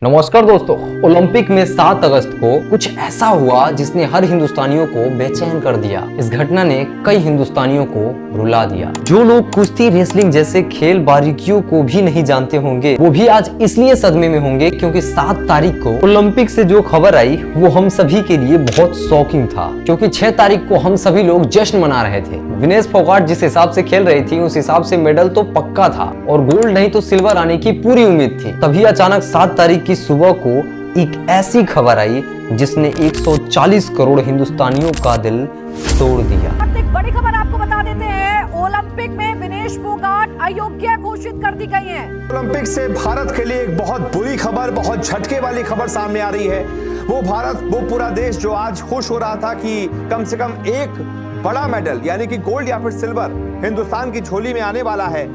नमस्कार दोस्तों। ओलंपिक में 7 अगस्त को कुछ ऐसा हुआ जिसने हर हिंदुस्तानियों को बेचैन कर दिया। इस घटना ने कई हिंदुस्तानियों को रुला दिया। जो लोग कुश्ती, रेसलिंग जैसे खेल बारीकियों को भी नहीं जानते होंगे, वो भी आज इसलिए सदमे में होंगे क्योंकि 7 तारीख को ओलंपिक से जो खबर आई वो हम सभी के लिए बहुत शॉकिंग था। क्योंकि 6 तारीख को हम सभी लोग जश्न मना रहे थे। विनेश फोगाट जिस हिसाब से खेल रही थी उस हिसाब से मेडल तो पक्का था और गोल्ड नहीं तो सिल्वर आने की पूरी उम्मीद थी। तभी अचानक 7 तारीख की सुबह को एक ऐसी खबर आई जिसने 140 करोड़ हिंदुस्तानियों का दिल तोड़ दिया। एक बड़ी खबर आपको बता देते हैं, ओलंपिक में विनेश फोगाट अयोग्य घोषित कर दी गई है। ओलंपिक से भारत के लिए एक बहुत बुरी खबर, बहुत झटके वाली खबर सामने आ रही है। वो भारत, वो पूरा देश जो आज खुश हो रहा था कि कम से कम एक बड़ा मेडल यानी कि गोल्ड या फिर सिल्वर हिंदुस्तान की झोली में आने वाला है।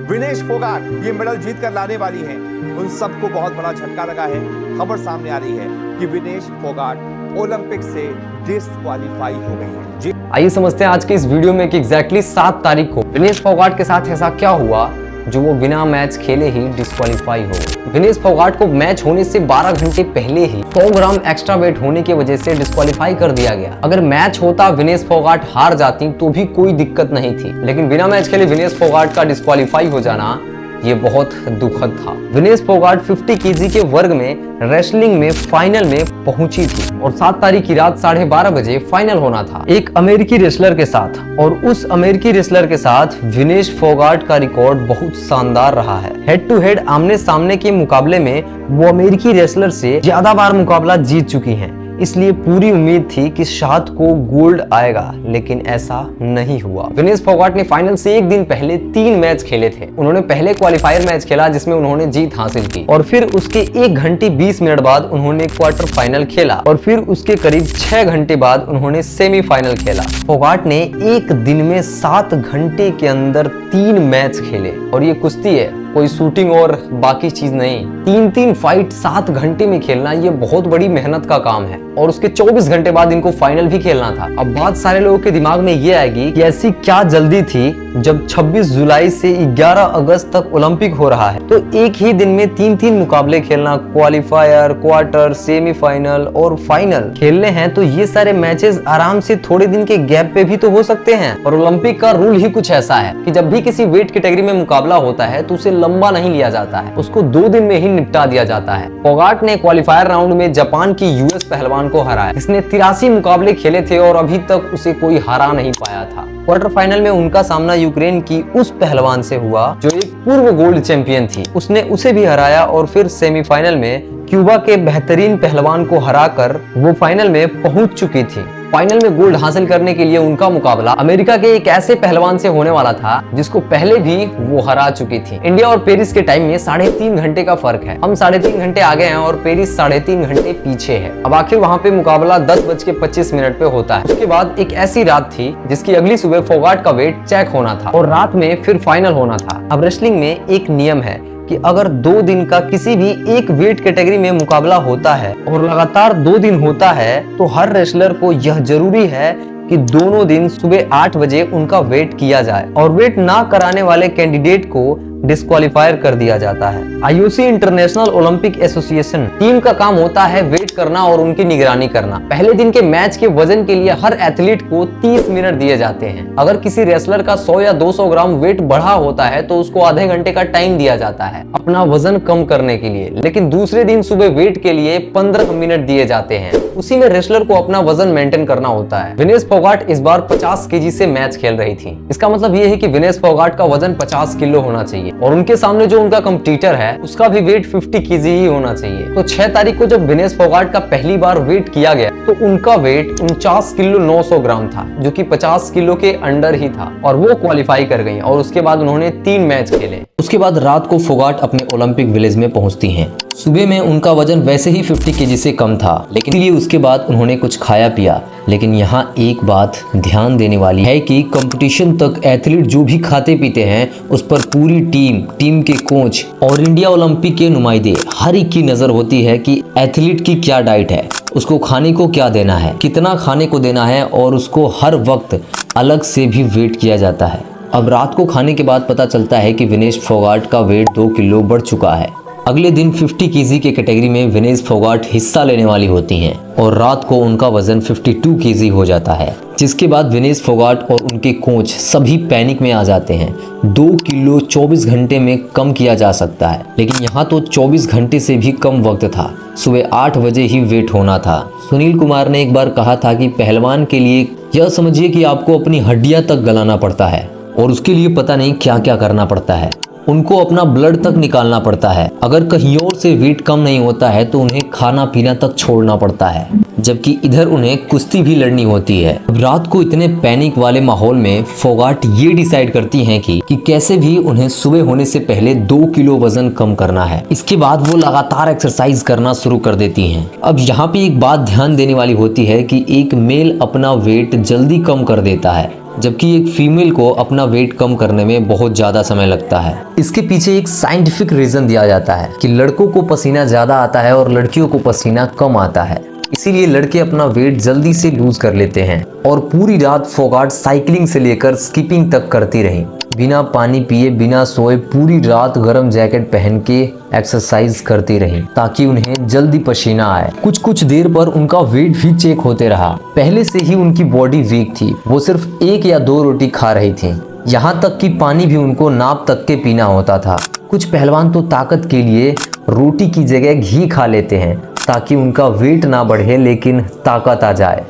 विनेश फोगाट ये मेडल जीत कर लाने वाली हैं। उन सबको बहुत बड़ा झटका लगा है। खबर सामने आ रही है कि विनेश फोगाट ओलंपिक से डिस्क्वालीफाई हो गई है। जी आइए समझते हैं आज के इस वीडियो में कि एग्जैक्टली 7 तारीख को विनेश फोगाट के साथ ऐसा क्या हुआ जो वो बिना मैच खेले ही डिस्क्वालीफाई हो। विनेश फोगाट को मैच होने से 12 घंटे पहले ही 100 ग्राम एक्स्ट्रा वेट होने की वजह से डिस्क्वालीफाई कर दिया गया। अगर मैच होता, विनेश फोगाट हार जाती तो भी कोई दिक्कत नहीं थी, लेकिन बिना मैच खेले विनेश फोगाट का डिस्क्वालीफाई हो जाना ये बहुत दुखद था। विनेश फोगाट 50 केजी के वर्ग में रेसलिंग में फाइनल में पहुंची थी और 7 तारीख की रात 12:30 बजे फाइनल होना था एक अमेरिकी रेसलर के साथ। और उस अमेरिकी रेसलर के साथ विनेश फोगाट का रिकॉर्ड बहुत शानदार रहा है। हेड टू हेड आमने सामने के मुकाबले में वो अमेरिकी रेसलर से ज्यादा बार मुकाबला जीत चुकी हैं, इसलिए पूरी उम्मीद थी कि शाद को गोल्ड आएगा, लेकिन ऐसा नहीं हुआ। विनेश फोगाट ने फाइनल से एक दिन पहले 3 मैच खेले थे। उन्होंने पहले क्वालिफायर मैच खेला जिसमें उन्होंने जीत हासिल की और फिर उसके 1 घंटे 20 मिनट बाद उन्होंने क्वार्टर फाइनल खेला और फिर उसके करीब 6 घंटे बाद उन्होंने सेमीफाइनल खेला। फोगाट ने एक दिन में 7 घंटे के अंदर 3 मैच खेले और ये कुश्ती है, कोई शूटिंग और बाकी चीज नहीं। 3 फाइट 7 घंटे में खेलना ये बहुत बड़ी मेहनत का काम है और उसके 24 घंटे बाद इनको फाइनल भी खेलना था। अब बात सारे लोगों के दिमाग में ये आएगी कि ऐसी क्या जल्दी थी जब 26 जुलाई से 11 अगस्त तक ओलंपिक हो रहा है, तो एक ही दिन में 3 मुकाबले खेलना, क्वालिफायर, क्वार्टर, सेमीफाइनल और फाइनल खेलने हैं, तो ये सारे मैचेस आराम से थोड़े दिन के गैप पे भी तो हो सकते हैं। और ओलंपिक का रूल ही कुछ ऐसा है कि जब भी किसी वेट कैटेगरी में मुकाबला होता है तो उसे लंबा नहीं लिया जाता है, उसको 2 दिन में ही निपटा दिया जाता है। फोगाट ने क्वालिफायर राउंड में जापान की यूएस पहलवान को हराया। इसने 83 मुकाबले खेले थे और अभी तक उसे कोई हरा नहीं पाया था। क्वार्टर फाइनल में उनका सामना यूक्रेन की उस पहलवान से हुआ जो एक पूर्व गोल्ड चैंपियन थी। उसने उसे भी हराया और फिर सेमीफाइनल में क्यूबा के बेहतरीन पहलवान को हराकर वो फाइनल में पहुंच चुकी थी। फाइनल में गोल्ड हासिल करने के लिए उनका मुकाबला अमेरिका के एक ऐसे पहलवान से होने वाला था जिसको पहले भी वो हरा चुकी थी। इंडिया और पेरिस के टाइम में 3.5 घंटे का फर्क है। हम 3.5 घंटे आगे हैं और पेरिस 3.5 घंटे पीछे है। अब आखिर वहाँ पे मुकाबला 10:25 पे होता है। उसके बाद एक ऐसी रात थी जिसकी अगली सुबह फोगाट का वेट चेक होना था और रात में फिर फाइनल होना था। अब रेसलिंग में एक नियम है कि अगर 2 दिन का किसी भी एक वेट कैटेगरी में मुकाबला होता है और लगातार 2 दिन होता है तो हर रेसलर को यह जरूरी है कि दोनों दिन सुबह 8 बजे उनका वेट किया जाए और वेट ना कराने वाले कैंडिडेट को डिस्क्वालीफायर कर दिया जाता है। IOC international Olympic association team का काम होता है वेट करना और उनकी निगरानी करना। पहले दिन के मैच के वजन के लिए हर एथलीट को 30 मिनट दिए जाते हैं। अगर किसी रेसलर का 100 या 200 ग्राम वेट बढ़ा होता है तो उसको आधे घंटे का टाइम दिया जाता है अपना वजन कम करने के लिए, लेकिन दूसरे दिन सुबह वेट के लिए 15 मिनट दिए जाते हैं। उसी में रेसलर को अपना वजन मेंटेन करना होता है। विनेश फोगाट इस बार 50 केजी से मैच खेल रही थी। इसका मतलब ये है कि विनेश फोगाट का वजन 50 किलो होना चाहिए और उनके सामने जो उनका कंपटीटर है उसका भी वेट 50 केजी ही होना चाहिए। तो 6 तारीख को जब विनेश फोगाट का पहली बार वेट किया गया तो उनका वेट 49 किलो 900 ग्राम था, जो कि 50 किलो के अंडर ही था और वो क्वालिफाई कर गई। और उसके बाद उन्होंने 3 मैच खेले। उसके बाद रात को फोगाट अपने ओलंपिक विलेज में पहुंचती हैं। सुबह में उनका वजन वैसे ही 50 केजी से कम था, लेकिन लिए उसके बाद उन्होंने कुछ खाया पिया। लेकिन यहाँ एक बात ध्यान देने वाली है कि कंपटीशन तक एथलीट जो भी खाते पीते हैं उस पर पूरी टीम के कोच और इंडिया ओलंपिक के नुमाइंदे हर एक की नजर होती है कि एथलीट की क्या डाइट है, उसको खाने को क्या देना है, कितना खाने को देना है और उसको हर वक्त अलग से भी वेट किया जाता है। अब रात को खाने के बाद पता चलता है कि विनेश फोगाट का वेट 2 किलो बढ़ चुका है अगले दिन 50 केजी के कैटेगरी में विनेश फोगाट हिस्सा लेने वाली होती हैं और रात को उनका वजन 52 केजी हो जाता है, जिसके बाद विनेश फोगाट और उनके कोच सभी पैनिक में आ जाते हैं। 2 किलो 24 घंटे में कम किया जा सकता है, लेकिन यहाँ तो 24 घंटे से भी कम वक्त था। सुबह 8 बजे ही वेट होना था। सुनील कुमार ने एक बार कहा था कि पहलवान के लिए यह समझिए कि आपको अपनी हड्डियां तक गलाना पड़ता है और उसके लिए पता नहीं क्या क्या करना पड़ता है। उनको अपना ब्लड तक निकालना पड़ता है। अगर कहीं और से वेट कम नहीं होता है तो उन्हें खाना पीना तक छोड़ना पड़ता है, जबकि इधर उन्हें कुश्ती भी लड़नी होती है। अब रात को इतने पैनिक वाले माहौल में फोगाट ये डिसाइड करती हैं कि कैसे भी उन्हें सुबह होने से पहले 2 किलो वजन कम करना है। इसके बाद वो लगातार एक्सरसाइज करना शुरू कर देती हैं। अब यहाँ पे एक बात ध्यान देने वाली होती है कि एक मेल अपना वेट जल्दी कम कर देता है, जबकि एक फीमेल को अपना वेट कम करने में बहुत ज़्यादा समय लगता है। इसके पीछे एक साइंटिफिक रीज़न दिया जाता है कि लड़कों को पसीना ज़्यादा आता है और लड़कियों को पसीना कम आता है, इसीलिए लड़के अपना वेट जल्दी से लूज कर लेते हैं। और पूरी रात फोगाट साइकिलिंग से लेकर स्किपिंग तक करती रही, बिना पानी पिए, बिना सोए, पूरी रात गर्म जैकेट पहन के एक्सरसाइज करती रही ताकि उन्हें जल्दी पसीना आए। कुछ देर पर उनका वेट भी चेक होते रहा। पहले से ही उनकी बॉडी वीक थी, वो सिर्फ 1 या 2 रोटी खा रही थी। यहाँ तक कि पानी भी उनको नाप तक के पीना होता था। कुछ पहलवान तो ताकत के लिए रोटी की जगह घी खा लेते हैं ताकि उनका वेट ना बढ़े लेकिन ताकत आ जाए।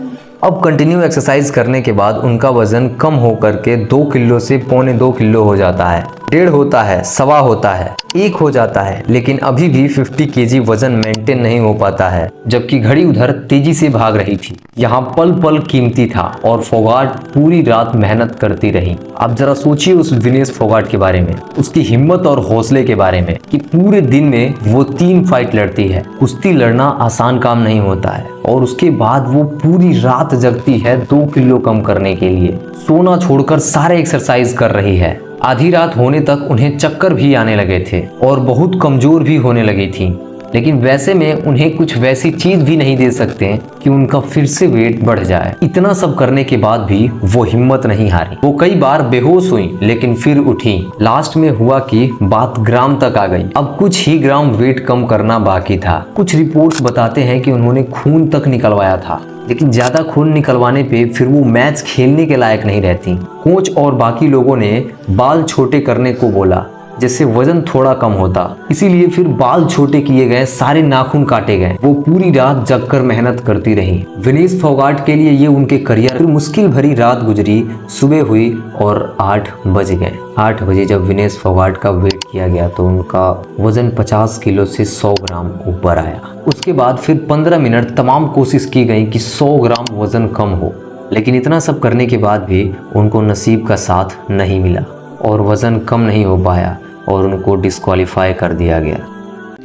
अब कंटिन्यू एक्सरसाइज करने के बाद उनका वजन कम होकर के 2 किलो से 1.25 किलो हो जाता है। 1.5 होता है, 1.25 होता है, 1 हो जाता है, लेकिन अभी भी 50 केजी वजन मेंटेन नहीं हो पाता है, जबकि घड़ी उधर तेजी से भाग रही थी। यहाँ पल पल कीमती था और फोगाट पूरी रात मेहनत करती रही। आप जरा सोचिए उस विनेश फोगाट के बारे में, उसकी हिम्मत और हौसले के बारे में कि पूरे दिन में वो 3 फाइट लड़ती है। कुश्ती लड़ना आसान काम नहीं होता है और उसके बाद वो पूरी रात जगती है 2 किलो कम करने के लिए। सोना छोड़कर सारे एक्सरसाइज कर रही है। आधी रात होने तक उन्हें चक्कर भी आने लगे थे और बहुत कमजोर भी होने लगी थी, लेकिन वैसे में उन्हें कुछ वैसी चीज भी नहीं दे सकते कि उनका फिर से वेट बढ़ जाए। इतना सब करने के बाद भी वो हिम्मत नहीं हारी। वो कई बार बेहोश हुई लेकिन फिर उठी। लास्ट में हुआ कि बात ग्राम तक आ गई। अब कुछ ही ग्राम वेट कम करना बाकी था। कुछ रिपोर्ट्स बताते हैं कि उन्होंने खून तक निकलवाया था, लेकिन ज्यादा खून निकलवाने पे फिर वो मैच खेलने के लायक नहीं रहती। कोच और बाकी लोगों ने बाल छोटे करने को बोला जिससे वजन थोड़ा कम होता, इसीलिए फिर बाल छोटे किए गए, सारे नाखून काटे गए। वो पूरी रात जगकर मेहनत करती रही। विनेश फोगाट के लिए ये उनके करियर फिर मुश्किल भरी रात गुजरी। सुबह हुई और 8 बज गए। 8 बजे जब विनेश फोगाट का वेट किया गया तो उनका वजन 50 किलो से 100 ग्राम ऊपर आया। उसके बाद फिर 15 मिनट तमाम कोशिश की गई कि 100 ग्राम वजन कम हो, लेकिन इतना सब करने के बाद भी उनको नसीब का साथ नहीं मिला और वजन कम नहीं हो पाया और उनको डिस्क्वालीफाई कर दिया गया।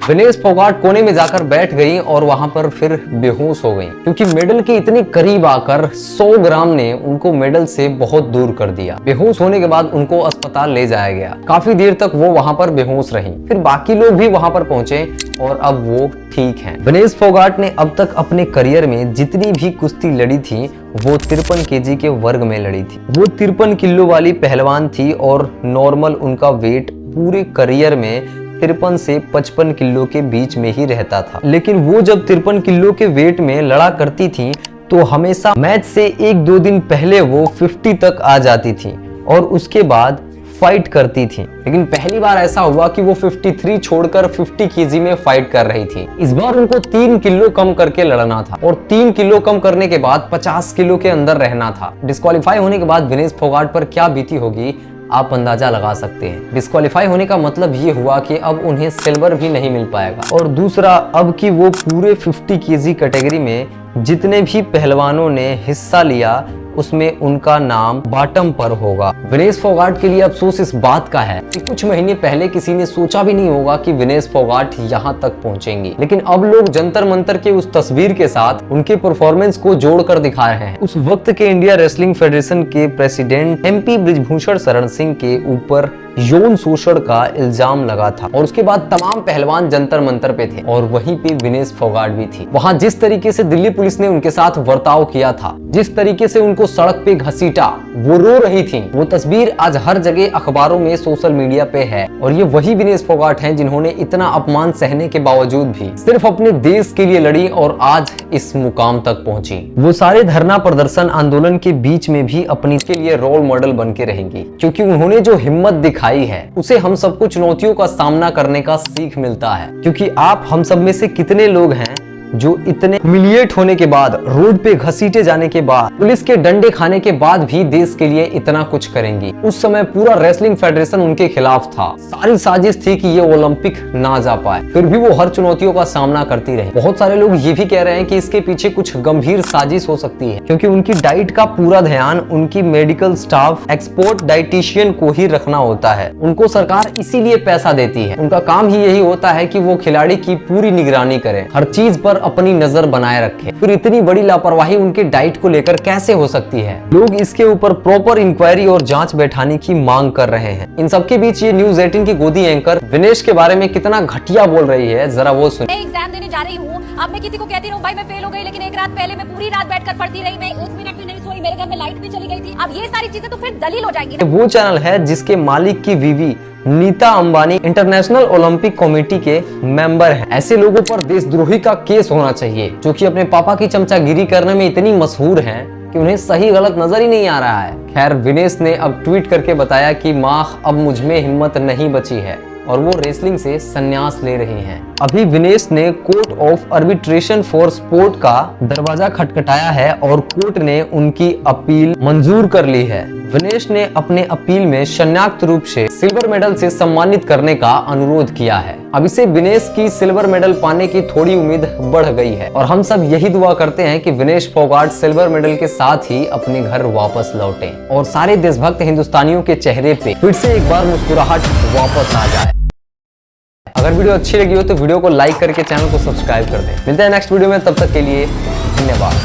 विनेश फोगाट कोने में जाकर बैठ गई और वहां पर फिर बेहोश हो गई, क्योंकि मेडल के इतने करीब आकर 100 ग्राम ने उनको मेडल से बहुत दूर कर दिया। बेहोश होने के बाद उनको अस्पताल ले जाया गया। काफी देर तक वो वहां पर बेहोश रही। फिर बाकी लोग भी वहां पर पहुंचे और अब वो ठीक हैं। विनेश फोगाट ने अब तक अपने करियर में जितनी भी कुश्ती लड़ी थी वो 53 केजी के वर्ग में लड़ी थी। वो 53 किलो वाली पहलवान थी और नॉर्मल उनका वेट पूरे करियर में 53 से 55 किलो के बीच में ही रहता था। लेकिन वो जब 53 किलो के वेट में लड़ा करती थी तो हमेशा मैच से 1-2 दिन पहले वो 50 तक आ जाती थी और उसके बाद फाइट करती थी। लेकिन पहली बार ऐसा हुआ कि वो 53 छोड़कर 50 केजी में फाइट कर रही थी। इस बार उनको 3 किलो कम करके लड़ना था और 3 किलो कम करने के बाद 50 किलो के अंदर रहना था। डिस्क्वालीफाई होने के बाद विनेश फोगाट पर क्या बीती होगी आप अंदाजा लगा सकते हैं। डिस्क्वालीफाई होने का मतलब ये हुआ कि अब उन्हें सिल्वर भी नहीं मिल पाएगा और दूसरा अब कि वो पूरे 50 केजी कैटेगरी में जितने भी पहलवानों ने हिस्सा लिया उसमें उनका नाम बॉटम पर होगा। विनेश फोगाट के लिए अफसोस इस बात का है कि कुछ महीने पहले किसी ने सोचा भी नहीं होगा कि विनेश फोगाट यहां तक पहुंचेंगी, लेकिन अब लोग जंतर मंतर के उस तस्वीर के साथ उनके परफॉर्मेंस को जोड़कर दिखा रहे हैं। उस वक्त के इंडिया रेसलिंग फेडरेशन के प्रेसिडेंट MP बृजभूषण शरण सिंह के ऊपर यौन शोषण का इल्जाम लगा था और उसके बाद तमाम पहलवान जंतर मंतर पे थे और वहीं पे विनेश फोगाट भी थी। वहां जिस तरीके से दिल्ली पुलिस ने उनके साथ बर्ताव किया था, जिस तरीके से उनको को सड़क पे घसीटा, वो रो रही थी। वो तस्वीर आज हर जगह अखबारों में, सोशल मीडिया पे है। और ये वही विनेश फोगाट हैं जिन्होंने इतना अपमान सहने के बावजूद भी सिर्फ अपने देश के लिए लड़ी और आज इस मुकाम तक पहुंची। वो सारे धरना प्रदर्शन आंदोलन के बीच में भी अपनी के लिए रोल मॉडल बन के रहेंगी, क्योंकि उन्होंने जो हिम्मत दिखाई है उसे हम सबको चुनौतियों का सामना करने का सीख मिलता है। क्योंकि आप हम सब में से कितने लोग हैं जो इतने ह्यूमिलिएट होने के बाद, रोड पे घसीटे जाने के बाद, पुलिस के डंडे खाने के बाद भी देश के लिए इतना कुछ करेंगी। उस समय पूरा रेसलिंग फेडरेशन उनके खिलाफ था। सारी साजिश थी कि ये ओलंपिक ना जा पाए, फिर भी वो हर चुनौतियों का सामना करती रही। बहुत सारे लोग ये भी कह रहे हैं कि इसके पीछे कुछ गंभीर साजिश हो सकती है, क्योंकि उनकी डाइट का पूरा ध्यान उनकी मेडिकल स्टाफ, एक्सपोर्ट डाइटिशियन को ही रखना होता है। उनको सरकार इसीलिए पैसा देती है। उनका काम ही यही होता है कि वो खिलाड़ी की पूरी निगरानी करे, हर चीज पर अपनी नजर बनाए रखे। फिर इतनी बड़ी लापरवाही उनके डाइट को लेकर कैसे हो सकती है? लोग इसके ऊपर प्रॉपर इंक्वायरी और जांच बैठाने की मांग कर रहे हैं। इन सबके बीच ये न्यूज़ 18 की गोदी एंकर विनेश के बारे में कितना घटिया बोल रही है, जरा वो सुनिए। एग्जाम देने जा रही हूँ, अब मैं किसी को कहती रहूँ भाई मैं फेल हो गई, लेकिन एक रात पहले मैं पूरी रात बैठकर पढ़ती रही, मैं 1 मिनट भी नहीं सोई, मेरे घर में लाइट भी चली गई थी। अब ये सारी चीजें तो फिर दलील हो जाएंगी। वो चैनल है जिसके मालिक की बीवी Nita Ambani international Olympic committee के मेंबर हैं। ऐसे लोगों पर देशद्रोही का केस होना चाहिए, जो कि अपने पापा की चमचागिरी करने में इतनी मशहूर हैं कि उन्हें सही गलत नजर ही नहीं आ रहा है। खैर, विनेश ने अब ट्वीट करके बताया कि मां, अब मुझ में हिम्मत नहीं बची है और वो रेसलिंग से संन्यास ले रही हैं। अभी विनेश ने court of arbitration for sport का दरवाजा खटखटाया है और कोर्ट ने उनकी अपील मंजूर कर ली है। विनेश ने अपने अपील में संयुक्त रूप से सिल्वर मेडल से सम्मानित करने का अनुरोध किया है। अब इसे विनेश की सिल्वर मेडल पाने की थोड़ी उम्मीद बढ़ गई है और हम सब यही दुआ करते हैं कि विनेश फोगाट सिल्वर मेडल के साथ ही अपने घर वापस लौटें और सारे देशभक्त हिंदुस्तानियों के चेहरे पे फिर से एक बार मुस्कुराहट वापस आ जाए। अगर वीडियो अच्छी लगी हो तो वीडियो को लाइक करके चैनल को सब्सक्राइब कर दें। मिलते हैं नेक्स्ट वीडियो में, तब तक के लिए धन्यवाद।